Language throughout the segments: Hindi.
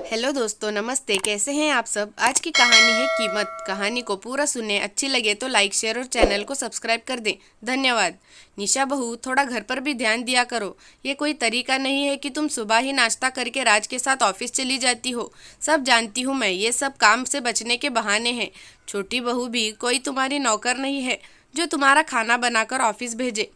हेलो दोस्तों, नमस्ते। कैसे हैं आप सब। आज की कहानी है कीमत। कहानी को पूरा सुने, अच्छी लगे तो लाइक शेयर और चैनल को सब्सक्राइब कर दें। धन्यवाद। निशा बहू, थोड़ा घर पर भी ध्यान दिया करो। ये कोई तरीका नहीं है कि तुम सुबह ही नाश्ता करके राज के साथ ऑफिस चली जाती हो। सब जानती हूँ मैं, ये सब काम से बचने के बहाने हैं। छोटी बहू भी कोई तुम्हारी नौकर नहीं है जो तुम्हारा खाना बनाकर ऑफिस भेजे,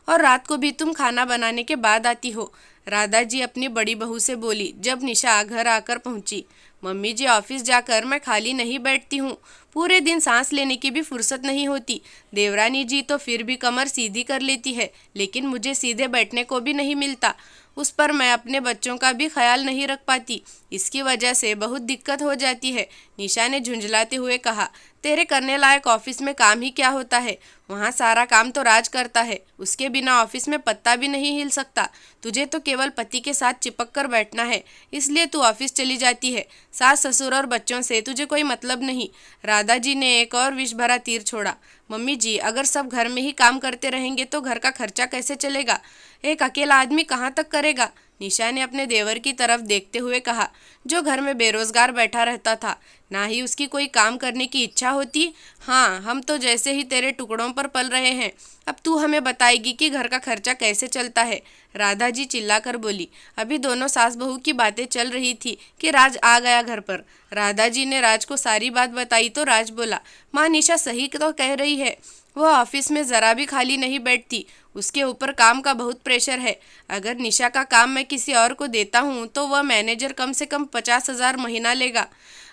और रात को भी तुम खाना बनाने के बाद आती हो। राधा जी अपनी बड़ी बहू से बोली जब निशा घर आकर पहुंची। मम्मी जी, ऑफिस जाकर मैं खाली नहीं बैठती हूँ। पूरे दिन सांस लेने की भी फुर्सत नहीं होती। देवरानी जी तो फिर भी कमर सीधी कर लेती है, लेकिन मुझे सीधे बैठने को भी नहीं मिलता। उस पर मैं अपने बच्चों का भी ख्याल नहीं रख पाती। इसकी वजह से बहुत दिक्कत हो जाती है। निशा ने झुंझलाते हुए कहा, तेरे करने लायक ऑफिस में काम ही क्या होता है। वहाँ सारा काम तो राज करता है। उसके बिना ऑफिस में पत्ता भी नहीं हिल सकता। तुझे तो केवल पति के साथ चिपक कर बैठना है, इसलिए तू ऑफिस चली जाती है। सास ससुर और बच्चों से तुझे कोई मतलब नहीं। राधा जी ने एक और विष भरा तीर छोड़ा। मम्मी जी, अगर सब घर में ही काम करते रहेंगे तो घर का खर्चा कैसे चलेगा। एक अकेला आदमी कहाँ तक करेगा। निशा ने अपने देवर की तरफ देखते हुए कहा, जो घर में बेरोजगार बैठा रहता था, ना ही उसकी कोई काम करने की इच्छा होती। हाँ, हम तो जैसे ही तेरे टुकड़ों पर पल रहे हैं। अब तू हमें बताएगी कि घर का खर्चा कैसे चलता है। राधा जी चिल्लाकर बोली। अभी दोनों सास बहू की बातें चल रही थी कि राज आ गया घर पर। राधा जी ने राज को सारी बात बताई तो राज बोला, माँ निशा सही तो कह रही है। वह ऑफिस में ज़रा भी खाली नहीं बैठती। उसके ऊपर काम का बहुत प्रेशर है। अगर निशा का काम मैं किसी और को देता हूँ तो वह मैनेजर कम से कम 50,000 महीना लेगा।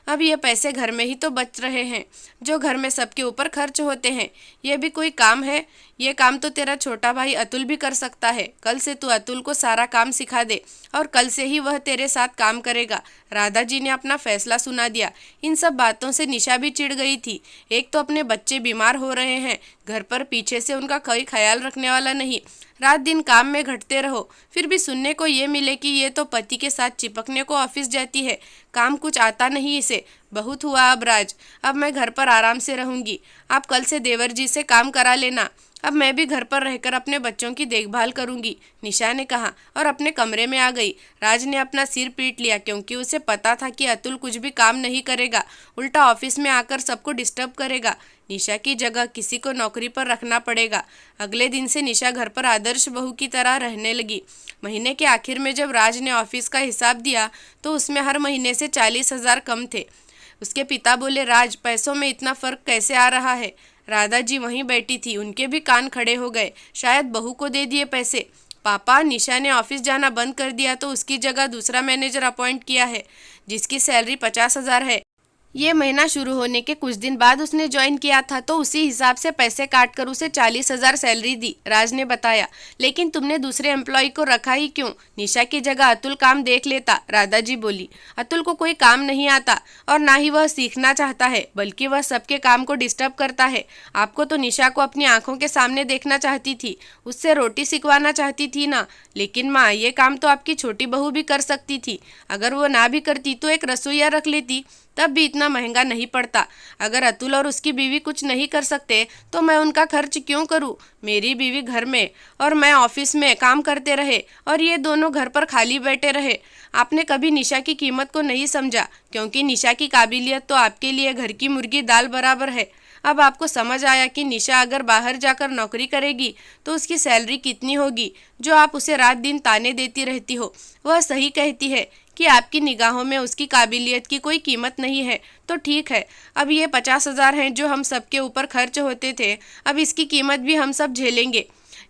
अब ये पैसे घर में ही तो बच रहे हैं जो घर में सबके ऊपर खर्च होते हैं। ये भी कोई काम है। ये काम तो तेरा छोटा भाई अतुल भी कर सकता है। कल से तू अतुल को सारा काम सिखा दे और कल से ही वह तेरे साथ काम करेगा। राधा जी ने अपना फैसला सुना दिया। इन सब बातों से निशा भी चिढ़ गई थी। एक तो अपने बच्चे बीमार हो रहे हैं, घर पर पीछे से उनका कोई ख्याल रखने वाला नहीं। रात दिन काम में घटते रहो, फिर भी सुनने को ये मिले कि ये तो पति के साथ चिपकने को ऑफिस जाती है। काम कुछ आता नहीं इसे। बहुत हुआ अब राज, अब मैं घर पर आराम से रहूंगी। आप कल से देवर जी से काम करा लेना। अब मैं भी घर पर रहकर अपने बच्चों की देखभाल करूंगी, निशा ने कहा और अपने कमरे में आ गई। राज ने अपना सिर पीट लिया, क्योंकि उसे पता था कि अतुल कुछ भी काम नहीं करेगा, उल्टा ऑफिस में आकर सबको डिस्टर्ब करेगा। निशा की जगह किसी को नौकरी पर रखना पड़ेगा। अगले दिन से निशा घर पर आदर्श बहू की तरह रहने लगी। महीने के आखिर में जब राज ने ऑफिस का हिसाब दिया तो उसमें हर महीने से 40,000 कम थे। उसके पिता बोले, राज, पैसों में इतना फर्क कैसे आ रहा है। राधा जी वहीं बैठी थी, उनके भी कान खड़े हो गए। शायद बहू को दे दिए पैसे। पापा, निशा ने ऑफिस जाना बंद कर दिया तो उसकी जगह दूसरा मैनेजर अपॉइंट किया है जिसकी सैलरी 50,000 है। ये महीना शुरू होने के कुछ दिन बाद उसने ज्वाइन किया था तो उसी हिसाब से पैसे काट कर उसे 40,000 सैलरी दी, राज ने बताया। लेकिन तुमने दूसरे एम्प्लॉय को रखा ही क्यों। निशा की जगह अतुल काम देख लेता, राधा जी बोली। अतुल को कोई काम नहीं आता और ना ही वह सीखना चाहता है, बल्कि वह सबके काम को डिस्टर्ब करता है। आपको तो निशा को अपनी आंखों के सामने देखना चाहती थी, उससे रोटी सिखवाना चाहती थी ना। लेकिन माँ, ये काम तो आपकी छोटी बहू भी कर सकती थी। अगर वो ना भी करती तो एक रसोइया रख लेती, तब भी इतना महंगा नहीं पड़ता। अगर अतुल और उसकी बीवी कुछ नहीं कर सकते तो मैं उनका खर्च क्यों करूं। मेरी बीवी घर में और मैं ऑफिस में काम करते रहे और ये दोनों घर पर खाली बैठे रहे। आपने कभी निशा की कीमत को नहीं समझा, क्योंकि निशा की काबिलियत तो आपके लिए घर की मुर्गी दाल बराबर है। अब आपको समझ आया कि निशा अगर बाहर जाकर नौकरी करेगी तो उसकी सैलरी कितनी होगी। जो आप उसे रात दिन ताने देती रहती हो, वह सही कहती है कि आपकी निगाहों में उसकी काबिलियत की कोई कीमत नहीं है। तो ठीक है, अब ये 50,000 हैं जो हम सबके ऊपर खर्च होते थे, अब इसकी कीमत भी हम सब झेलेंगे।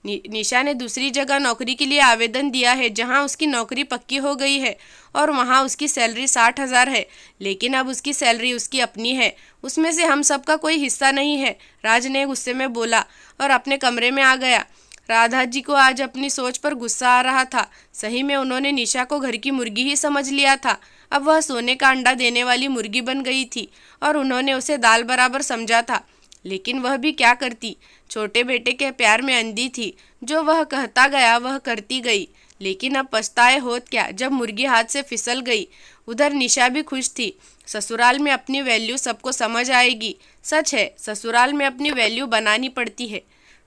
निशा ने दूसरी जगह नौकरी के लिए आवेदन दिया है जहां उसकी नौकरी पक्की हो गई है और वहां उसकी सैलरी 60,000 है। लेकिन अब उसकी सैलरी उसकी अपनी है, उसमें से हम सबका कोई हिस्सा नहीं है, राज ने गुस्से में बोला और अपने कमरे में आ गया। राधा जी को आज अपनी सोच पर गुस्सा आ रहा था। सही में उन्होंने निशा को घर की मुर्गी ही समझ लिया था। अब वह सोने का अंडा देने वाली मुर्गी बन गई थी और उन्होंने उसे दाल बराबर समझा था। लेकिन वह भी क्या करती। छोटे बेटे के प्यार में अंधी थी, जो वह कहता गया वह करती गई। लेकिन अब पछताए होत क्या जब मुर्गी हाथ से फिसल गई। उधर निशा भी खुश थी। ससुराल में अपनी वैल्यू सबको समझ आएगी। सच है, ससुराल में अपनी वैल्यू बनानी पड़ती है।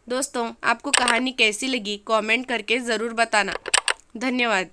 दोस्तों, आपको कहानी कैसी लगी कमेंट करके ज़रूर बताना। धन्यवाद।